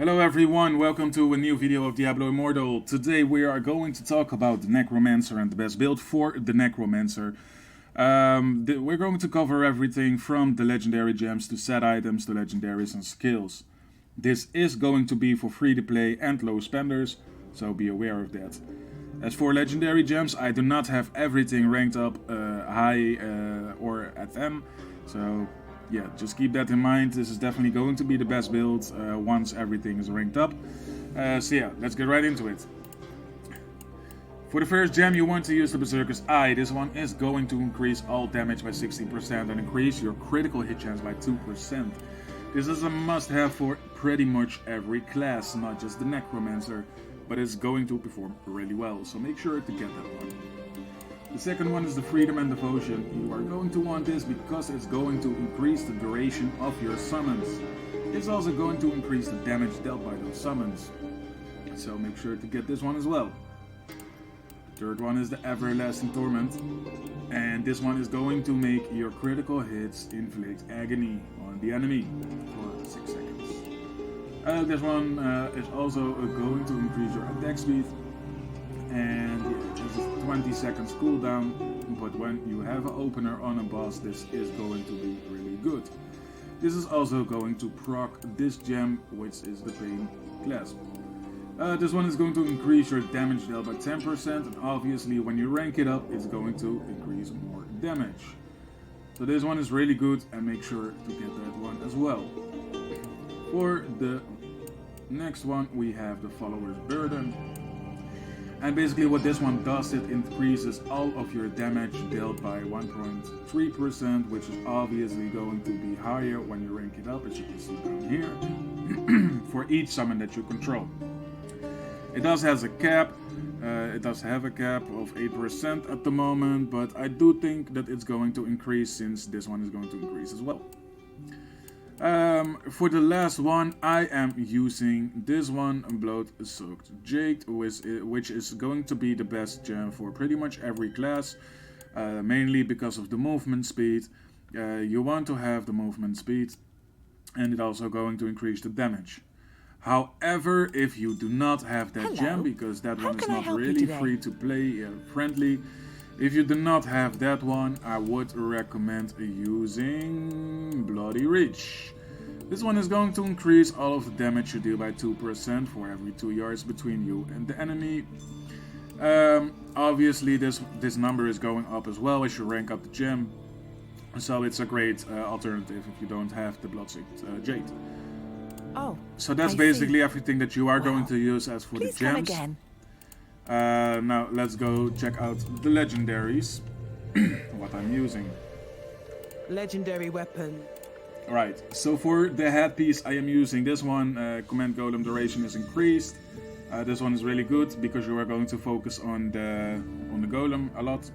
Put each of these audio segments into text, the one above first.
Hello everyone, welcome to a new video of Diablo Immortal. Today we are going to talk about the Necromancer and the best build for the Necromancer. We're going to cover everything from the legendary gems to set items to legendaries and skills. This is going to be for free to play and low spenders, so be aware of that. As for legendary gems, I do not have everything ranked up high or at M, so yeah, just keep that in mind. This is definitely going to be the best build once everything is ranked up. So yeah, let's get right into it. For the first gem, you want to use the Berserker's Eye. This one is going to increase all damage by 60% and increase your critical hit chance by 2%. This is a must-have for pretty much every class, not just the Necromancer, but it's going to perform really well, so make sure to get that one. The second one is the Freedom and Devotion. You are going to want this because it's going to increase the duration of your summons. It's also going to increase the damage dealt by those summons, so make sure to get this one as well. The third one is the Everlasting Torment, and this one is going to make your critical hits inflict agony on the enemy for 6 seconds. This one is also going to increase your attack speed, and it has a 20 seconds cooldown, but when you have an opener on a boss, this is going to be really good. This is also going to proc this gem, which is the Pain class. This one is going to increase your damage dealt by 10%, and obviously when you rank it up, it's going to increase more damage. So this one is really good, and make sure to get that one as well. For the next one, we have the Follower's Burden. And basically what this one does, it increases all of your damage dealt by 1.3%, which is obviously going to be higher when you rank it up, as you can see down here, for each summon that you control. It does have a cap, of 8% at the moment, but I do think that it's going to increase since this one is going to increase as well. For the last one, I am using this one, Blood-Soaked Jade, which is going to be the best gem for pretty much every class, mainly because of the movement speed. You want to have the movement speed, and it's also going to increase the damage. However, if you do not have that gem, because that one is not really free to play friendly, if you do not have that one, I would recommend using Bloody Reach. This one is going to increase all of the damage you deal by 2% for every 2 yards between you and the enemy. Obviously, this number is going up as well as you rank up the gem, so it's a great alternative if you don't have the Blood-Soaked Jade. Oh, so that's basically everything that you are going to use as for the gems. Now let's go check out the legendaries, what I'm using. Legendary weapon. Right, so for the headpiece I am using this one, command golem duration is increased. This one is really good because you are going to focus on the golem a lot.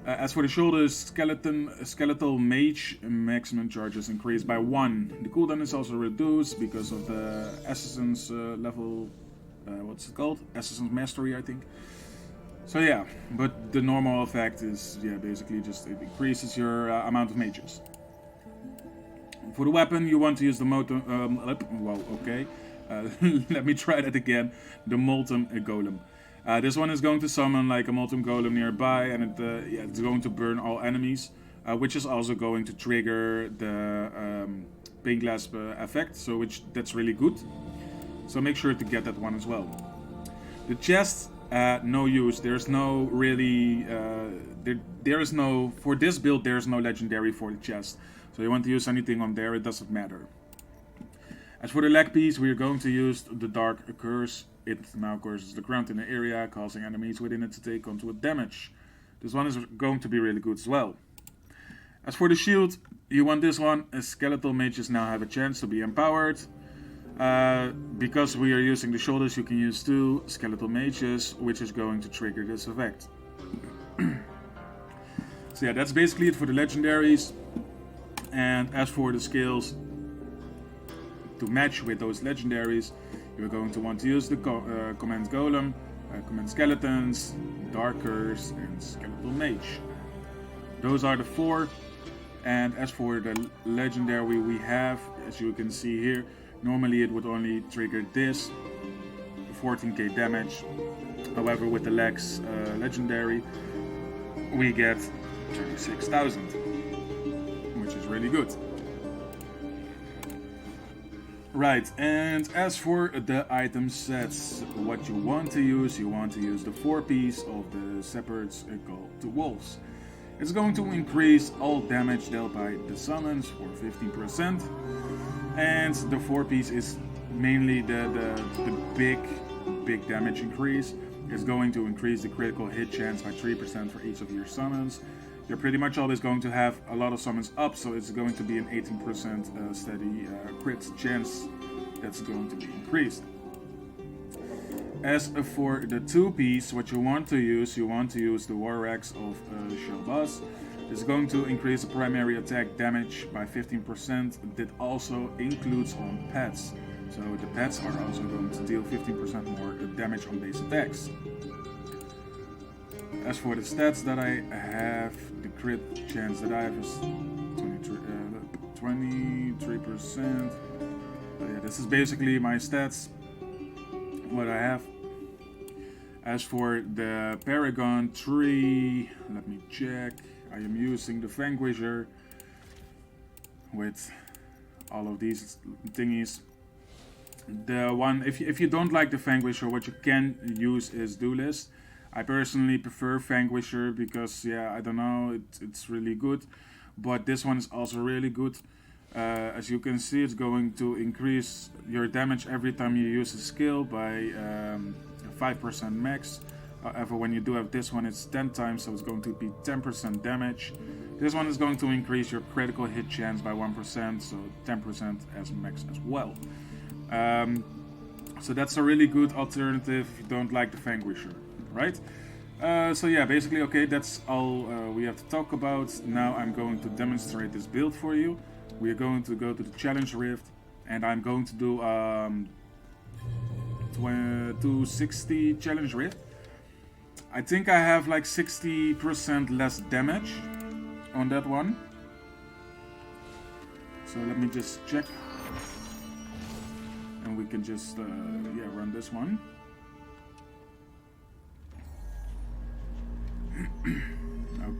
As for the shoulders, skeletal mage maximum charge is increased by 1. The cooldown is also reduced because of the essence level. What's it called? Essence Mastery, I think. So yeah, but the normal effect is, yeah, basically just it increases your amount of mages. For the weapon, you want to use the let me try that again. The Molten Golem. This one is going to summon like a Molten Golem nearby, and it's going to burn all enemies, which is also going to trigger the Pain Glass effect, so that's really good. So make sure to get that one as well. The chest, no use. There's no really, there is no, for this build there's no legendary for the chest. So you want to use anything on there, it doesn't matter. As for the leg piece, we are going to use the Dark Curse. It now curses the ground in the area, causing enemies within it to take considerable damage. This one is going to be really good as well. As for the shield, you want this one, as skeletal mages now have a chance to be empowered. Because we are using the shoulders, you can use 2 skeletal mages, which is going to trigger this effect. So yeah, that's basically it for the legendaries. And as for the skills, to match with those legendaries, you're going to want to use the Command Golem, Command Skeletons, Dark Curse, and Skeletal Mage. Those are the 4. And as for the legendary we have, as you can see here, normally it would only trigger this 14k damage. However, with the Lex legendary, we get 36,000, which is really good. Right, and as for the item sets, what you want to use the 4-piece of the Shepherds called the Wolves. It's going to increase all damage dealt by the summons for 15%, and the 4-piece is mainly the big damage increase. It's going to increase the critical hit chance by 3% for each of your summons. You're pretty much always going to have a lot of summons up, so it's going to be an 18% steady crit chance that's going to be increased. As for the 2-piece, what you want to use the War Axe of Shelbaz. It's going to increase the primary attack damage by 15%. That also includes on pets. So the pets are also going to deal 15% more damage on base attacks. As for the stats that I have, the crit chance that I have is 23%. So yeah, this is basically my stats, what I have. As for the Paragon Tree, let me check. I am using the Vanquisher with all of these thingies. The one, if you don't like the Vanquisher, what you can use is Duelist. I personally prefer Vanquisher because, yeah, I don't know, it's really good. But this one is also really good. As you can see, it's going to increase your damage every time you use a skill by 5% max. However, when you do have this one, it's 10 times, so it's going to be 10% damage. This one is going to increase your critical hit chance by 1%, so 10% as max as well. So that's a really good alternative if you don't like the Vanquisher, right? So yeah, basically, okay, that's all we have to talk about. Now I'm going to demonstrate this build for you. We are going to go to the Challenge Rift, and I'm going to do 260 Challenge Rift. I think I have like 60% less damage on that one. So let me just check. And we can just, yeah, run this one.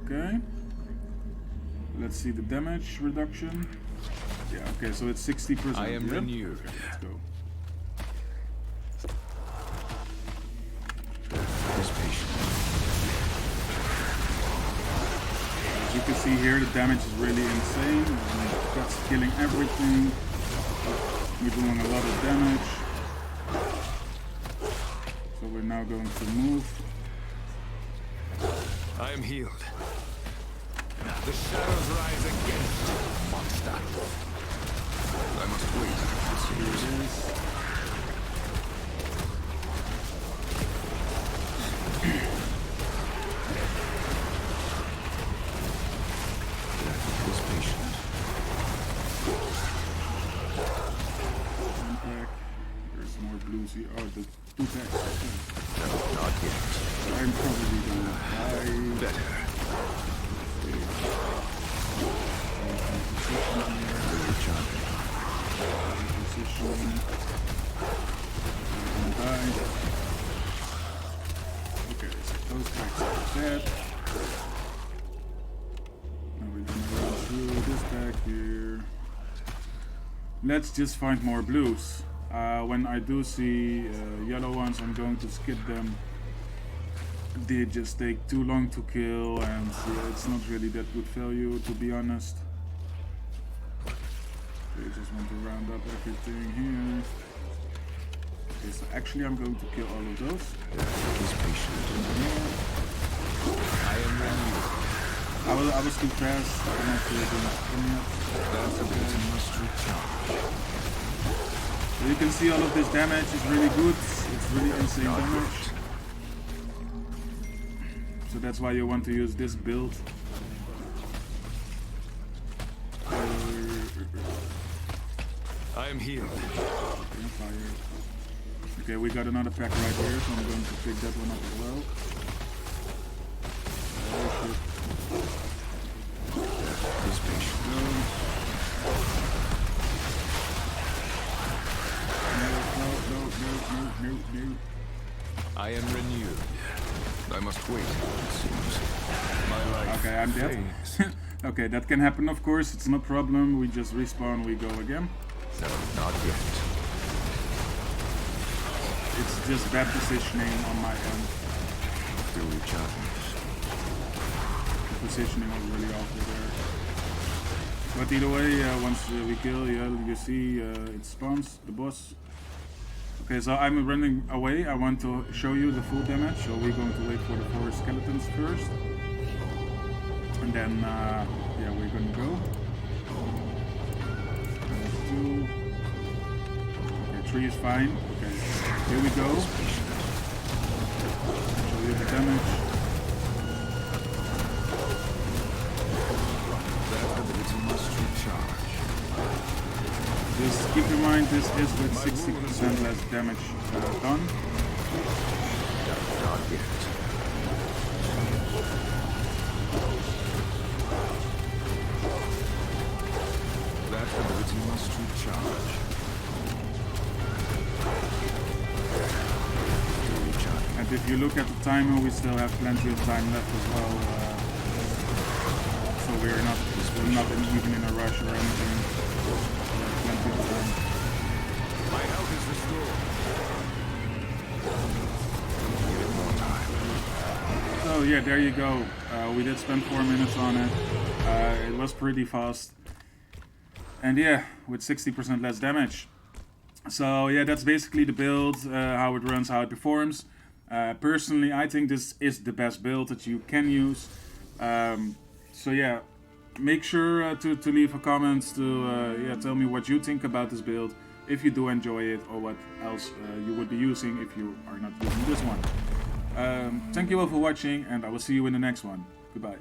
Okay. Let's see the damage reduction. Yeah, okay, so it's 60%. I am renewed. Okay, let's go. As you can see here, the damage is really insane. That's killing everything. We're doing a lot of damage. So we're now going to move. I am healed. The shadows rise against monster. I must wait. Here it is. This patient. One pack. There's more blues here. Oh, the 2 packs. Okay. No, not yet. I'm probably gonna die. Better. Okay, so those packs are dead. Now we're gonna run through this pack here. Let's just find more blues. When I do see yellow ones, I'm going to skip them. They just take too long to kill, and it's not really that good value, to be honest. Okay, just want to round up everything here. Okay, so actually I'm going to kill all of those. This patient. I am renewed. I was too fast. I'm not really doing anything yet. That ability must recharge. So you can see all of this damage is really good. It's really insane damage. So that's why you want to use this build. I am healed. Okay, we got another pack right here, so I'm going to pick that one up as well. Oh, shit. This Suspicion. No. I am renewed. I must wait, it seems. My life Okay, I'm dead. fades. Okay, that can happen, of course. It's no problem. We just respawn, we go again. No, not yet. It's just bad positioning on my end. Still recharging. The positioning was really awful there. But either way, once we kill, you see it spawns the boss. Okay, so I'm running away. I want to show you the full damage. So we're going to wait for the 4 skeletons first. And then, yeah, we're gonna go. 2. Okay, 3 is fine. Okay, here we go. Show you the damage. That ability must recharge. Just keep in mind this is with 60% less damage done. Not yet. That ability must recharge. Still recharging. And if you look at the timer, we still have plenty of time left as well. So we're not even in a rush or anything. We have plenty of time. My health is restored. Give it more time. So yeah, there you go. We did spend 4 minutes on it. It was pretty fast. And yeah, with 60% less damage. So yeah, that's basically the build, how it runs, how it performs. Personally, I think this is the best build that you can use. So yeah, make sure to leave a comment to tell me what you think about this build, if you do enjoy it, or what else you would be using if you are not using this one. Thank you all for watching, and I will see you in the next one. Goodbye.